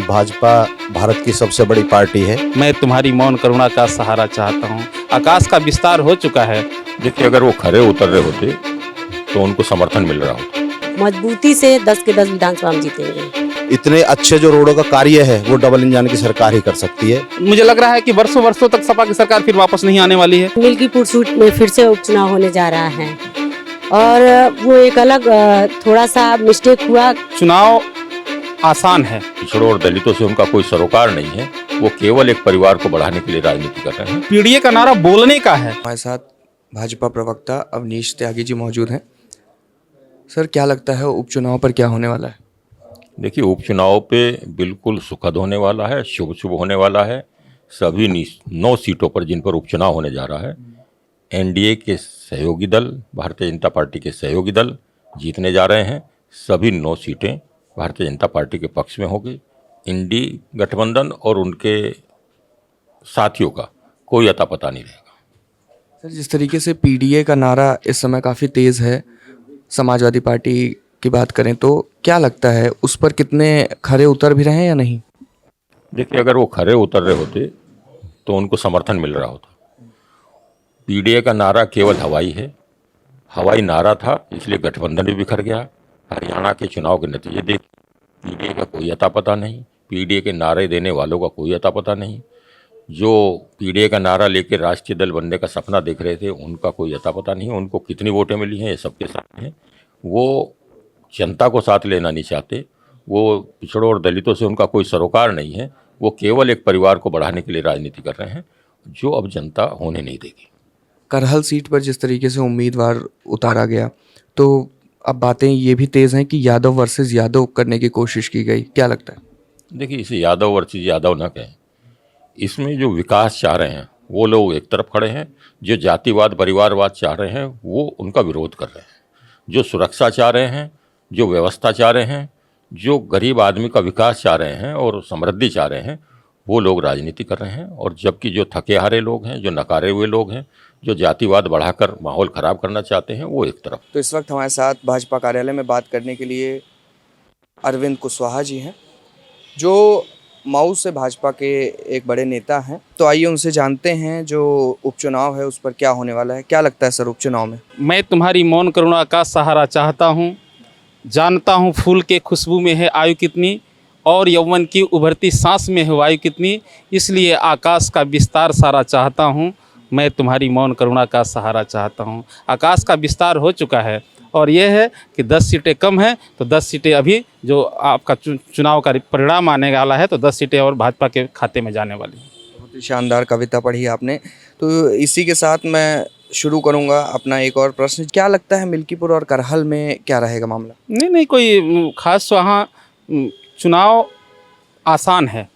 भाजपा भारत की सबसे बड़ी पार्टी है। मैं तुम्हारी मौन करुणा का सहारा चाहता हूँ। आकाश का विस्तार हो चुका है। देखिए, अगर वो खरे उतर रहे होते तो उनको समर्थन मिल रहा होता। मजबूती से 10 के 10 विधानसभा में जीतेंगे। इतने अच्छे जो रोडों का कार्य है वो डबल इंजन की सरकार ही कर सकती है। मुझे लग रहा है कि वर्षों वर्षों तक सपा की सरकार फिर वापस नहीं आने वाली है। मिल्कीपुर सीट में फिर से उपचुनाव होने जा रहा है और वो एक अलग थोड़ा सा मिस्टेक हुआ। चुनाव आसान है। पिछड़ों और दलितों से उनका कोई सरोकार नहीं है। वो केवल एक परिवार को बढ़ाने के लिए राजनीति कर रहे हैं। पीडीए का नारा बोलने का है। हमारे साथ भाजपा प्रवक्ता अवनीश त्यागी जी मौजूद हैं। सर, क्या लगता है उपचुनाव पर क्या होने वाला है? देखिए, उपचुनाव पे बिल्कुल सुखद होने वाला है, शुभ शुभ होने वाला है। सभी 9 सीटों पर जिन पर उपचुनाव होने जा रहा है, एनडीए के सहयोगी दल, भारतीय जनता पार्टी के सहयोगी दल जीतने जा रहे हैं। सभी 9 सीटें भारतीय जनता पार्टी के पक्ष में होगी। इंडी गठबंधन और उनके साथियों का कोई अता पता नहीं रहेगा। सर, जिस तरीके से पीडीए का नारा इस समय काफ़ी तेज़ है, समाजवादी पार्टी की बात करें तो क्या लगता है उस पर कितने खरे उतर भी रहे हैं या नहीं? देखिए, अगर वो खरे उतर रहे होते तो उनको समर्थन मिल रहा होता। पीडीए का नारा केवल हवाई है, हवाई नारा था, इसलिए गठबंधन भी बिखर गया। हरियाणा के चुनाव के नतीजे देख, पीडीए का कोई अता पता नहीं, पीडीए के नारे देने वालों का कोई अता पता नहीं। जो पीडीए का नारा लेकर राष्ट्रीय दल बनने का सपना देख रहे थे, उनका कोई अता पता नहीं। उनको कितनी वोटें मिली हैं ये सबके सामने है। वो जनता को साथ लेना नहीं चाहते। वो पिछड़ों और दलितों से उनका कोई सरोकार नहीं है। वो केवल एक परिवार को बढ़ाने के लिए राजनीति कर रहे हैं, जो अब जनता होने नहीं देगी। करहल सीट पर जिस तरीके से उम्मीदवार उतारा गया, तो अब बातें ये भी तेज़ हैं कि यादव वर्सेस यादव करने की कोशिश की गई। क्या लगता है? देखिए, इसे यादव वर्सेस यादव ना कहें। इसमें जो विकास चाह रहे हैं वो लोग एक तरफ खड़े हैं, जो जातिवाद परिवारवाद चाह रहे हैं वो उनका विरोध कर रहे हैं। जो सुरक्षा चाह रहे हैं, जो व्यवस्था चाह रहे हैं, जो गरीब आदमी का विकास चाह रहे हैं और समृद्धि चाह रहे हैं, वो लोग राजनीति कर रहे हैं। और जबकि जो थके हारे लोग हैं, जो नकारे हुए लोग हैं, जो जातिवाद बढ़ाकर माहौल ख़राब करना चाहते हैं, वो एक तरफ। तो इस वक्त हमारे साथ भाजपा कार्यालय में बात करने के लिए अरविंद कुशवाहा जी हैं, जो मऊ से भाजपा के एक बड़े नेता हैं। तो आइए उनसे जानते हैं जो उपचुनाव है उस पर क्या होने वाला है। क्या लगता है सर उपचुनाव में? मैं तुम्हारी मौन करुणा का सहारा चाहता हूँ। जानता हूँ फूल के खुशबू में है आयु कितनी, और यौवन की उभरती सांस में है वायु कितनी। इसलिए आकाश का विस्तार सारा चाहता हूँ। मैं तुम्हारी मौन करुणा का सहारा चाहता हूँ। आकाश का विस्तार हो चुका है और यह है कि 10 सीटें कम हैं, तो 10 सीटें अभी जो आपका चुनाव का परिणाम आने वाला है, तो 10 सीटें और भाजपा के खाते में जाने वाली हैं। बहुत ही शानदार कविता पढ़ी आपने। तो इसी के साथ मैं शुरू करूंगा अपना एक और प्रश्न। क्या लगता है मिल्कीपुर और करहल में क्या रहेगा मामला? नहीं, कोई खास वहाँ चुनाव आसान है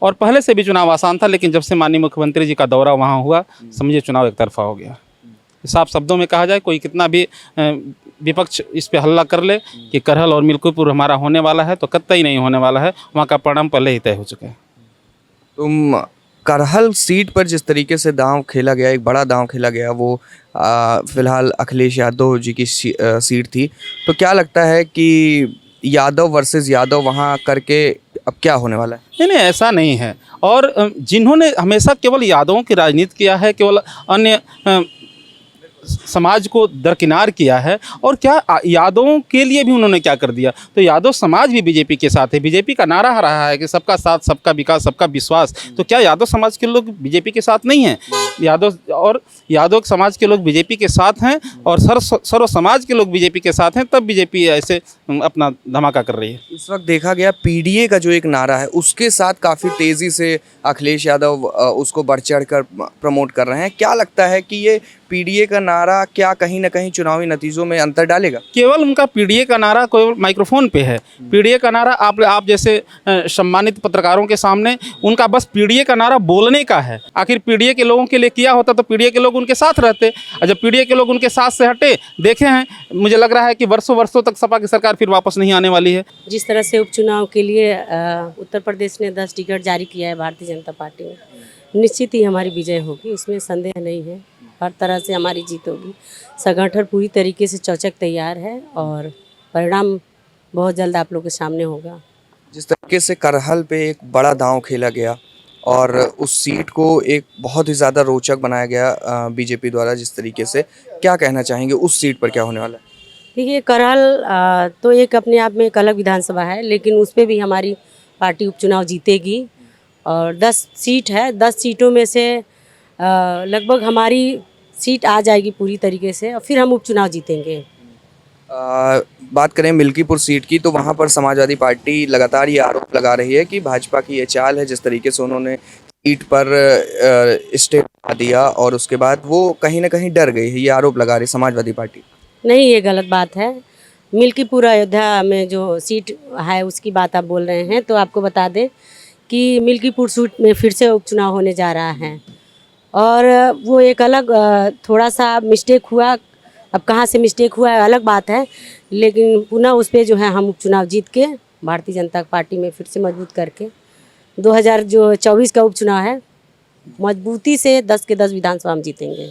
और पहले से भी चुनाव आसान था, लेकिन जब से माननीय मुख्यमंत्री जी का दौरा वहाँ हुआ, समझिए चुनाव एक तरफा हो गया। साफ शब्दों में कहा जाए, कोई कितना भी विपक्ष इस पे हल्ला कर ले कि करहल और मिल्कीपुर हमारा होने वाला है, तो कतई नहीं होने वाला है। वहाँ का परिणाम पहले ही तय हो चुका है। तुम करहल सीट पर जिस तरीके से दांव खेला गया, एक बड़ा दांव खेला गया, वो फिलहाल अखिलेश यादव जी की सीट थी। तो क्या लगता है कि यादव वर्सेस यादव वहाँ करके अब क्या होने वाला है? नहीं, ऐसा नहीं है। और जिन्होंने हमेशा केवल यादवों की राजनीति किया है, केवल अन्य समाज को दरकिनार किया है, और क्या यादवों के लिए भी उन्होंने क्या कर दिया। तो यादव समाज भी बीजेपी के साथ है। बीजेपी का नारा रहा है कि सबका साथ, सबका विकास, सबका विश्वास। तो क्या यादव समाज के लोग बीजेपी के साथ नहीं हैं? यादव समाज के लोग बीजेपी के साथ हैं और सर्व समाज के लोग बीजेपी के साथ हैं, तब बीजेपी ऐसे अपना धमाका कर रही है। इस वक्त देखा गया पीडीए का जो एक नारा है उसके साथ काफ़ी तेज़ी से अखिलेश यादव उसको बढ़ चढ़ कर प्रमोट कर रहे हैं। क्या लगता है कि ये पीडीए का नारा क्या कहीं ना कहीं चुनावी नतीजों में अंतर डालेगा? केवल उनका पीडीए का नारा केवल माइक्रोफोन पे है। पीडीए का नारा आप जैसे सम्मानित पत्रकारों के सामने उनका बस पीडीए का नारा बोलने का है। आखिर पीडीए के लोगों के लिए किया होता तो पीडीए के लोग उनके साथ रहते, और जब पीडीए के लोग उनके साथ से हटे, देखे हैं, मुझे लग रहा है कि वर्षों वर्षों तक सपा की सरकार फिर वापस नहीं आने वाली है। जिस तरह से उपचुनाव के लिए उत्तर प्रदेश ने 10 टिकट जारी किया है भारतीय जनता पार्टी ने, निश्चित ही हमारी विजय होगी, उसमें संदेह नहीं है। हर तरह से हमारी जीत होगी। संगठन पूरी तरीके से चौचक तैयार है और परिणाम बहुत जल्द आप लोगों के सामने होगा। जिस तरीके से करहल पे एक बड़ा दांव खेला गया और उस सीट को एक बहुत ही ज़्यादा रोचक बनाया गया बीजेपी द्वारा, जिस तरीके से, क्या कहना चाहेंगे उस सीट पर क्या होने वाला है? देखिए करहल तो एक अपने आप में एक अलग विधानसभा है, लेकिन उस पर भी हमारी पार्टी उपचुनाव जीतेगी और 10 सीट है। 10 सीटों में से लगभग हमारी सीट आ जाएगी पूरी तरीके से और फिर हम उपचुनाव जीतेंगे। बात करें मिल्कीपुर सीट की, तो वहाँ पर समाजवादी पार्टी लगातार ये आरोप लगा रही है कि भाजपा की ये चाल है, जिस तरीके से उन्होंने सीट पर स्टे बना दिया और उसके बाद वो कहीं ना कहीं डर गई है, ये आरोप लगा रही समाजवादी पार्टी। नहीं, ये गलत बात है। मिल्कीपुर अयोध्या में जो सीट है उसकी बात आप बोल रहे हैं, तो आपको बता दें कि मिल्कीपुर सीट में फिर से उपचुनाव होने जा रहा है और वो एक अलग थोड़ा सा मिस्टेक हुआ। अब कहाँ से मिस्टेक हुआ है अलग बात है, लेकिन पुनः उस पर जो है हम उपचुनाव जीत के भारतीय जनता पार्टी में फिर से मजबूत करके 2024 का उपचुनाव है, मजबूती से 10 के 10 विधानसभा हम जीतेंगे।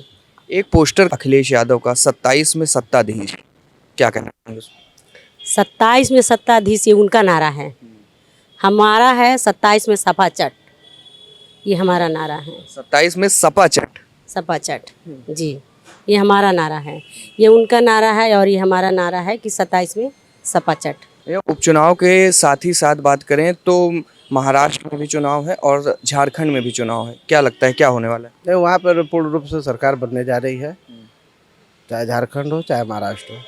एक पोस्टर अखिलेश यादव का 27 में सत्ताधीश, क्या कहना चाहेंगे उस पर? 27 में सत्ताधीश ये उनका नारा है, हमारा है 27 में सपा चट, ये हमारा नारा है। 27 में सपा चट, सपा चट जी, ये हमारा नारा है, ये उनका नारा है और ये हमारा नारा है कि 27 में सपा चट। उपचुनाव के साथ ही साथ बात करें तो महाराष्ट्र में भी चुनाव है और झारखंड में भी चुनाव है, क्या लगता है क्या होने वाला है? नहीं, वहाँ पर पूर्ण रूप से सरकार बनने जा रही है, चाहे झारखंड हो चाहे महाराष्ट्र हो।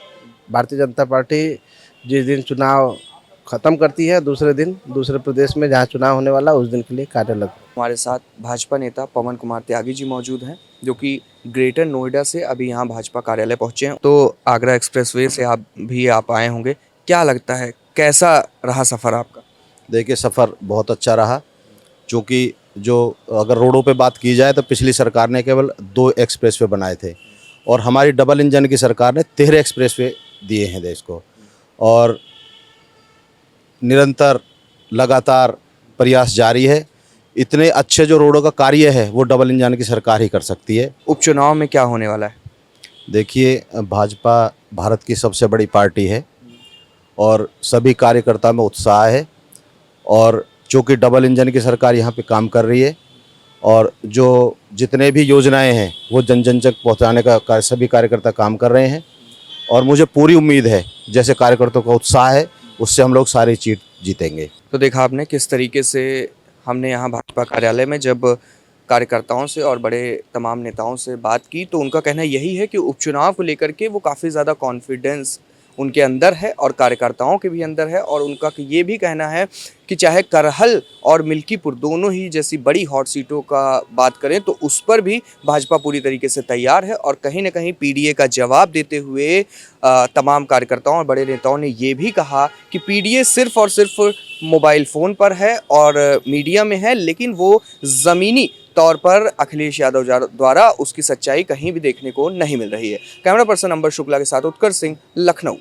भारतीय जनता पार्टी जिस दिन चुनाव खत्म करती है, दूसरे दिन दूसरे प्रदेश में जहाँ चुनाव होने वाला उस दिन के लिए कार्यरत। हमारे साथ भाजपा नेता पवन कुमार त्यागी जी मौजूद हैं, जो कि ग्रेटर नोएडा से अभी यहाँ भाजपा कार्यालय पहुँचे हैं। तो आगरा एक्सप्रेसवे से आप आए होंगे, क्या लगता है कैसा रहा सफ़र आपका? देखिए सफ़र बहुत अच्छा रहा, क्योंकि जो अगर रोडों पे बात की जाए तो पिछली सरकार ने केवल 2 एक्सप्रेसवे बनाए थे और हमारी डबल इंजन की सरकार ने 13 एक्सप्रेसवे दिए हैं देश को। और निरंतर लगातार प्रयास जारी है। इतने अच्छे जो रोडों का कार्य है वो डबल इंजन की सरकार ही कर सकती है। उपचुनाव में क्या होने वाला है? देखिए भाजपा भारत की सबसे बड़ी पार्टी है और सभी कार्यकर्ता में उत्साह है और चूँकि डबल इंजन की सरकार यहाँ पे काम कर रही है और जो जितने भी योजनाएं हैं वो जन जन तक पहुँचाने का सभी कार्यकर्ता काम कर रहे हैं और मुझे पूरी उम्मीद है जैसे कार्यकर्ताओं का उत्साह है उससे हम लोग सारी सीट जीतेंगे। तो देखा आपने किस तरीके से हमने यहाँ भाजपा कार्यालय में जब कार्यकर्ताओं से और बड़े तमाम नेताओं से बात की, तो उनका कहना यही है कि उपचुनाव को लेकर के वो काफ़ी ज़्यादा कॉन्फिडेंस उनके अंदर है और कार्यकर्ताओं के भी अंदर है। और उनका ये भी कहना है कि चाहे करहल और मिल्कीपुर दोनों ही जैसी बड़ी हॉट सीटों का बात करें तो उस पर भी भाजपा पूरी तरीके से तैयार है। और कहीं ना कहीं पीडीए का जवाब देते हुए तमाम कार्यकर्ताओं और बड़े नेताओं ने ये भी कहा कि पीडीए सिर्फ और सिर्फ मोबाइल फ़ोन पर है और मीडिया में है, लेकिन वो ज़मीनी तौर पर अखिलेश यादव द्वारा उसकी सच्चाई कहीं भी देखने को नहीं मिल रही है। कैमरा पर्सन अंबर शुक्ला के साथ उत्कर्ष सिंह, लखनऊ।